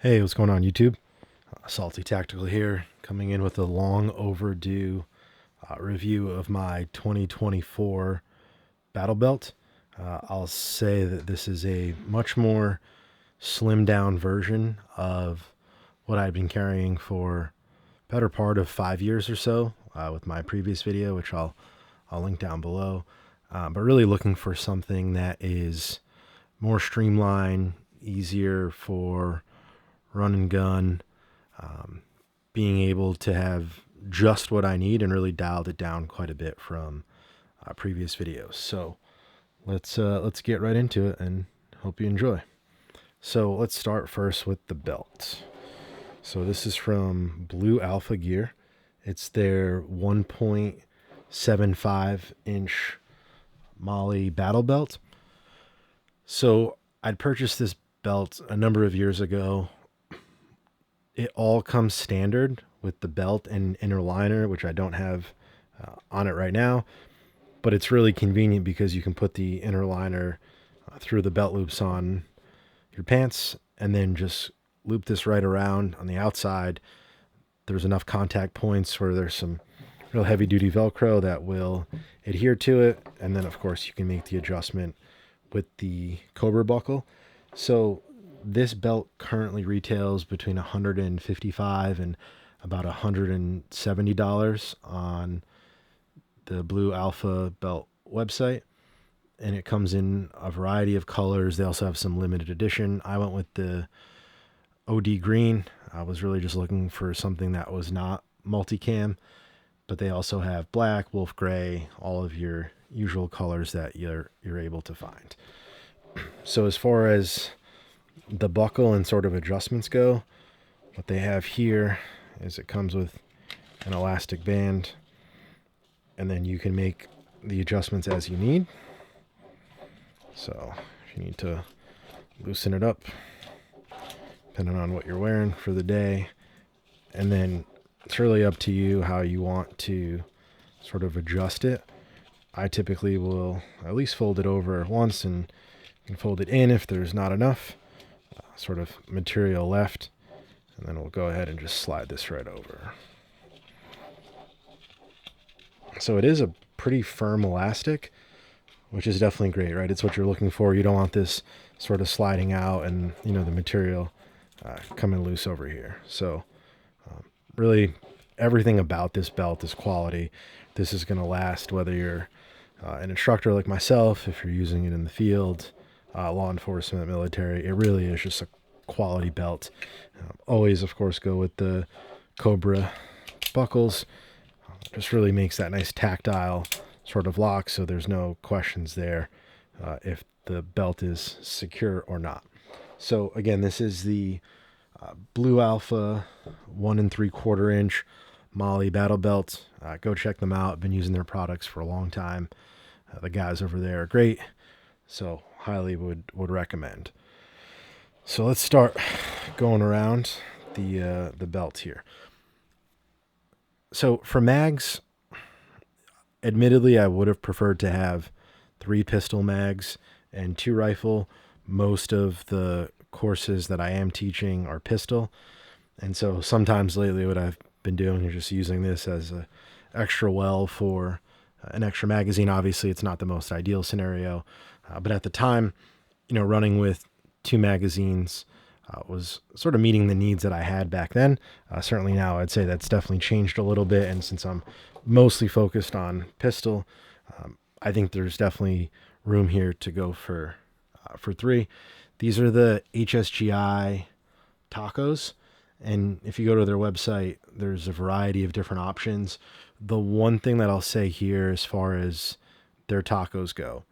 Hey, what's going on YouTube? Salty Tactical here, coming in with a long overdue review of my 2024 Battle Belt. I'll say that this is a much more slimmed down version of what I've been carrying for better part of 5 years or so with my previous video, which I'll link down below. But really looking for something that is more streamlined, easier for run and gun, being able to have just what I need and really dialed it down quite a bit from previous videos. So let's get right into it and hope you enjoy. So let's start first with the belt. So this is from Blue Alpha Gear. It's their 1.75 inch Molle Battle Belt. So I'd purchased this belt a number of years ago. It all comes standard with the belt and inner liner, which I don't have on it right now, but it's really convenient because you can put the inner liner through the belt loops on your pants and then just loop this right around on the outside. There's enough contact points where there's some real heavy duty Velcro that will adhere to it. And then of course you can make the adjustment with the Cobra buckle. So this belt currently retails between $155 and about $170 on the Blue Alpha Belt website. And it comes in a variety of colors. They also have some limited edition. I went with the OD green. I was really just looking for something that was not multicam, but they also have black, wolf gray, all of your usual colors that you're able to find. So as far as the buckle and sort of adjustments go, what they have here is it comes with an elastic band, and then you can make the adjustments as you need. So if you need to loosen it up, depending on what you're wearing for the day, and then it's really up to you how you want to sort of adjust it. I typically will at least fold it over once and fold it in if there's not enough sort of material left, and then we'll go ahead and just slide this right over. So it is a pretty firm elastic, which is definitely great, right? It's what you're looking for. You don't want this sort of sliding out and the material coming loose over here. So really everything about this belt is quality. This is going to last whether you're an instructor like myself, if you're using it in the field, law enforcement, military. It really is just a quality belt. Always, of course, go with the Cobra buckles. Just really makes that nice tactile sort of lock, so there's no questions there if the belt is secure or not. So again, this is the Blue Alpha 1 3/4 inch Molle Battle Belt. Go check them out. I've been using their products for a long time. The guys over there are great, so highly would recommend. So let's start going around the belt here. So for mags, admittedly, I would have preferred to have 3 pistol mags and 2 rifle. Most of the courses that I am teaching are pistol, and so sometimes lately what I've been doing is just using this as a extra well for an extra magazine. Obviously, it's not the most ideal scenario, but at the time, running with 2 magazines was sort of meeting the needs that I had back then. Certainly now I'd say that's definitely changed a little bit, and since I'm mostly focused on pistol, I think there's definitely room here to go for 3. These are the HSGI tacos, and if you go to their website, there's a variety of different options. The one thing that I'll say here as far as their tacos go,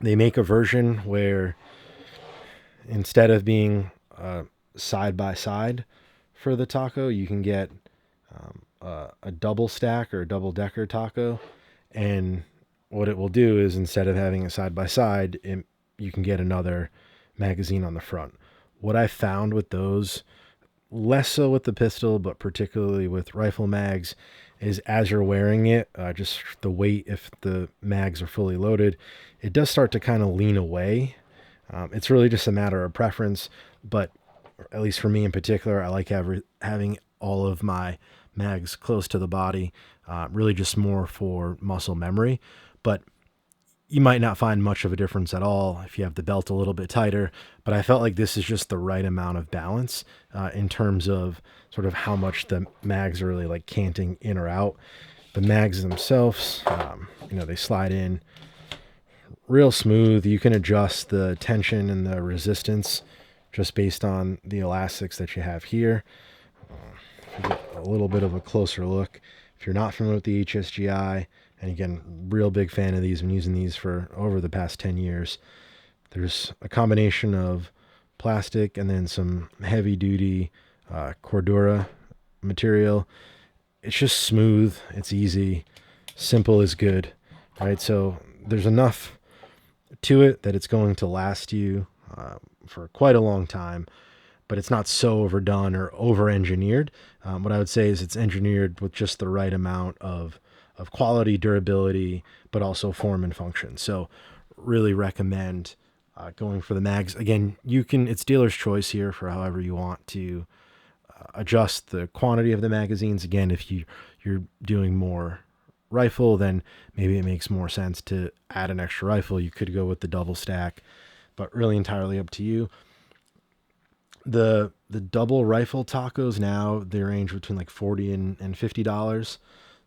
they make a version where instead of being side by side for the taco, you can get a double stack or a double decker taco. And what it will do is instead of having it side by side, you can get another magazine on the front. What I found with those, less so with the pistol, but particularly with rifle mags, is as you're wearing it, just the weight, if the mags are fully loaded, it does start to kind of lean away. It's really just a matter of preference, but at least for me in particular, I like having all of my mags close to the body, really just more for muscle memory. But you might not find much of a difference at all if you have the belt a little bit tighter, but I felt like this is just the right amount of balance in terms of sort of how much the mags are really like canting in or out. The mags themselves, they slide in real smooth. You can adjust the tension and the resistance just based on the elastics that you have here. If you get a little bit of a closer look, if you're not familiar with the HSGI, and again, real big fan of these, been using these for over the past 10 years. There's a combination of plastic and then some heavy duty Cordura material. It's just smooth. It's easy. Simple is good, right? So there's enough to it that it's going to last you for quite a long time, but it's not so overdone or over-engineered. What I would say is it's engineered with just the right amount of quality, durability, but also form and function. So really recommend going for the mags. Again, it's dealer's choice here for however you want to adjust the quantity of the magazines. Again, if you're doing more rifle, then maybe it makes more sense to add an extra rifle. You could go with the double stack, but really entirely up to you. The double rifle tacos now, they range between like $40 and $50.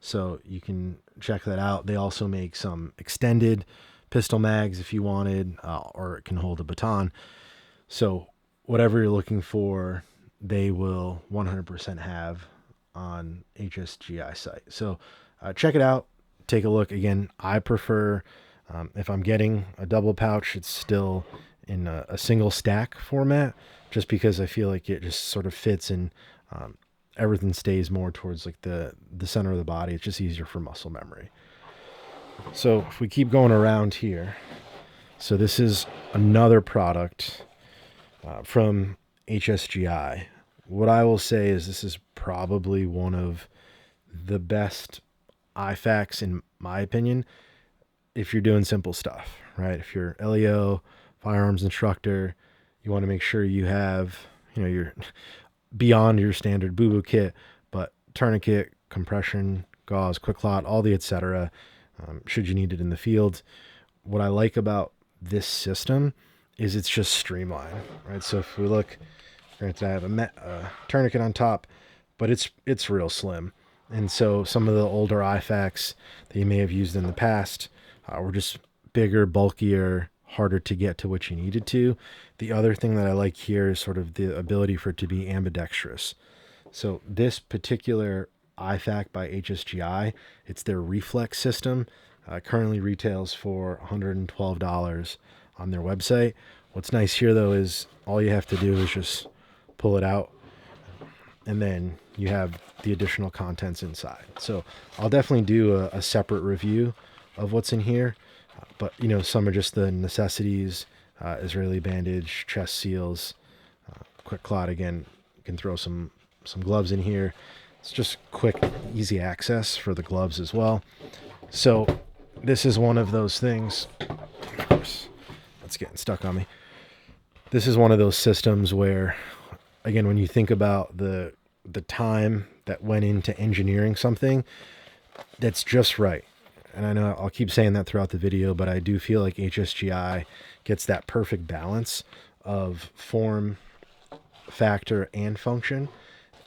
So you can check that out. They also make some extended pistol mags if you wanted, or it can hold a baton. So whatever you're looking for, they will 100% have on HSGI site. So check it out. Take a look. Again, I prefer, if I'm getting a double pouch, it's still in a single stack format, just because I feel like it just sort of fits and everything stays more towards like the center of the body. It's just easier for muscle memory. So if we keep going around here, so this is another product from HSGI. What I will say is this is probably one of the best IFAKs in my opinion, if you're doing simple stuff, right? If you're LEO, firearms instructor, you want to make sure you have, you're beyond your standard boo-boo kit, but tourniquet, compression, gauze, quick clot, all the etc. Should you need it in the field. What I like about this system is it's just streamlined, right? So if we look, granted I have a tourniquet on top, but it's real slim. And so some of the older IFAKs that you may have used in the past were just bigger, bulkier, harder to get to what you needed to. The other thing that I like here is sort of the ability for it to be ambidextrous. So this particular IFAK by HSGI, it's their reflex system. Currently retails for $112 on their website. What's nice here though is all you have to do is just pull it out, and then you have the additional contents inside. So I'll definitely do a separate review of what's in here. But, some are just the necessities, Israeli bandage, chest seals, quick clot. Again, you can throw some gloves in here. It's just quick, easy access for the gloves as well. So this is one of those things. Of course, that's getting stuck on me. This is one of those systems where, again, when you think about the time that went into engineering something, that's just right. And I know I'll keep saying that throughout the video, but I do feel like HSGI gets that perfect balance of form, factor, and function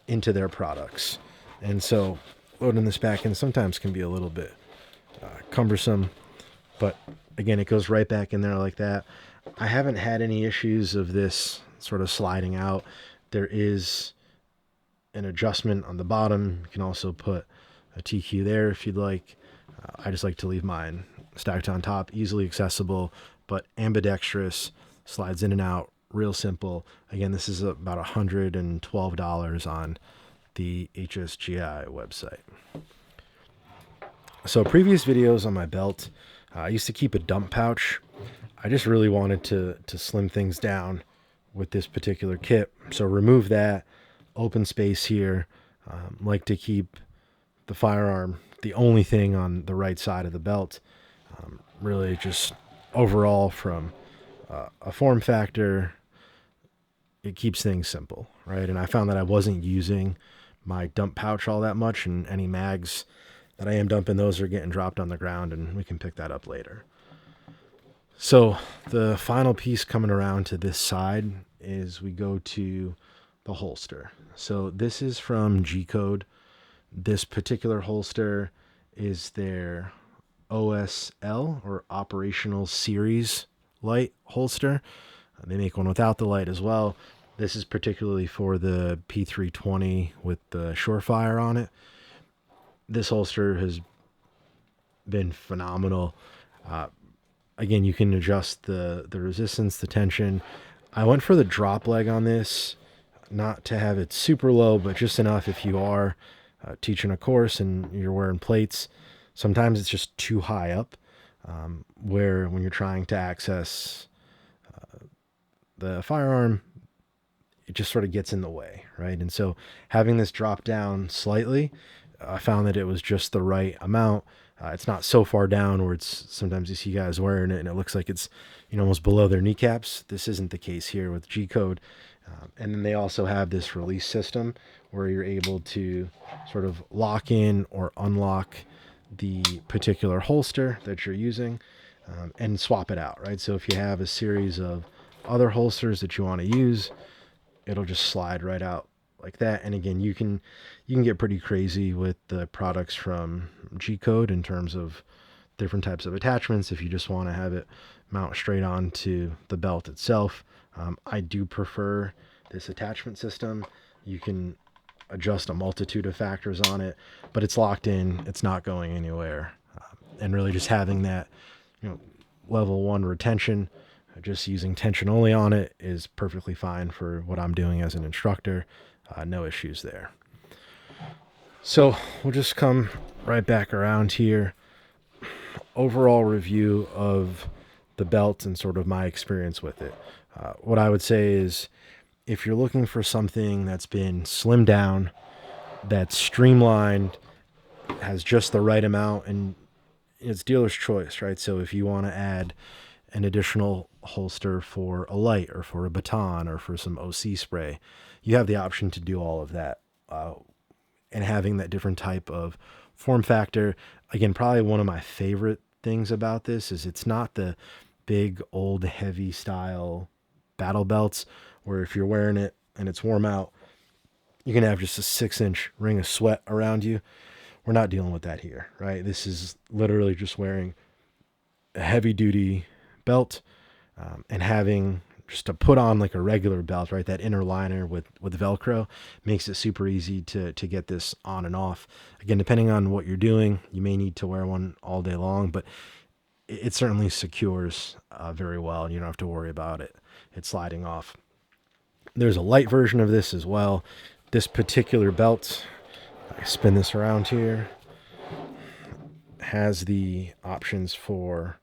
into their products. And so loading this back in sometimes can be a little bit cumbersome, but again, it goes right back in there like that. I haven't had any issues of this sort of sliding out. There is an adjustment on the bottom. You can also put a TQ there if you'd like. I just like to leave mine stacked on top, easily accessible, but ambidextrous, slides in and out, real simple. Again, this is about $112 on the HSGI website. So previous videos on my belt, I used to keep a dump pouch. I just really wanted to slim things down with this particular kit. So remove that, open space here. Like to keep the firearm the only thing on the right side of the belt. Really just overall from a form factor, it keeps things simple, right? And I found that I wasn't using my dump pouch all that much, and any mags that I am dumping, those are getting dropped on the ground, and we can pick that up later. So the final piece coming around to this side is we go to the holster. So this is from G-Code. This particular holster is their OSL, or Operational Series light holster. They make one without the light as well. This is particularly for the P320 with the Surefire on it. This holster has been phenomenal. Again, you can adjust the resistance, the tension. I went for the drop leg on this, not to have it super low, but just enough if you are teaching a course and you're wearing plates. Sometimes it's just too high up, where when you're trying to access the firearm, it just sort of gets in the way, right? And so having this drop down slightly, I found that it was just the right amount. It's not so far down where it's, sometimes you see guys wearing it and it looks like it's, almost below their kneecaps. This isn't the case here with G-Code. And then they also have this release system where you're able to sort of lock in or unlock the particular holster that you're using, and swap it out, right? So if you have a series of other holsters that you want to use, it'll just slide right out like that. And again, you can get pretty crazy with the products from G-Code in terms of different types of attachments if you just want to have it mount straight onto the belt itself. I do prefer this attachment system. You can adjust a multitude of factors on it, but it's locked in, it's not going anywhere. And really just having that, level 1 retention, just using tension only on it, is perfectly fine for what I'm doing as an instructor. No issues there. So we'll just come right back around here. Overall review of the belt and sort of my experience with it. What I would say is, if you're looking for something that's been slimmed down, that's streamlined, has just the right amount, and it's dealer's choice, right? So if you want to add an additional holster for a light or for a baton or for some OC spray, you have the option to do all of that. And having that different type of form factor, again, probably one of my favorite things about this is it's not the big old heavy style battle belts where if you're wearing it and it's warm out, you can have just a 6-inch ring of sweat around you. We're not dealing with that here, right? This is literally just wearing a heavy duty belt, and having just to put on like a regular belt, right? That inner liner with Velcro makes it super easy to get this on and off. Again, depending on what you're doing, you may need to wear one all day long, but it certainly secures very well, and you don't have to worry about it sliding off. There's a light version of this as well. This particular belt, I spin this around here, has the options for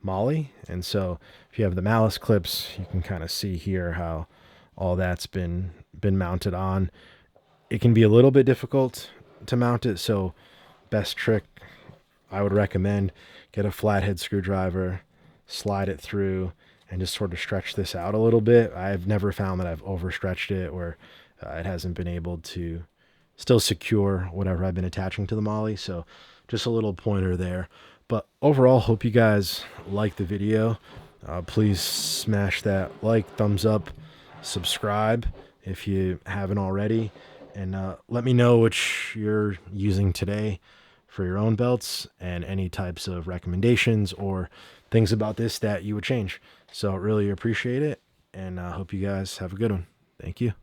MOLLE. And so if you have the malice clips, you can kind of see here how all that's been mounted on. It can be a little bit difficult to mount it, so best trick I would recommend, get a flathead screwdriver, slide it through, and just sort of stretch this out a little bit. I've never found that I've overstretched it where it hasn't been able to still secure whatever I've been attaching to the MOLLE. So just a little pointer there. But overall, hope you guys like the video. Please smash that like, thumbs up, subscribe if you haven't already, and let me know which you're using today for your own belts and any types of recommendations or things about this that you would change. So really appreciate it, and hope you guys have a good one. Thank you.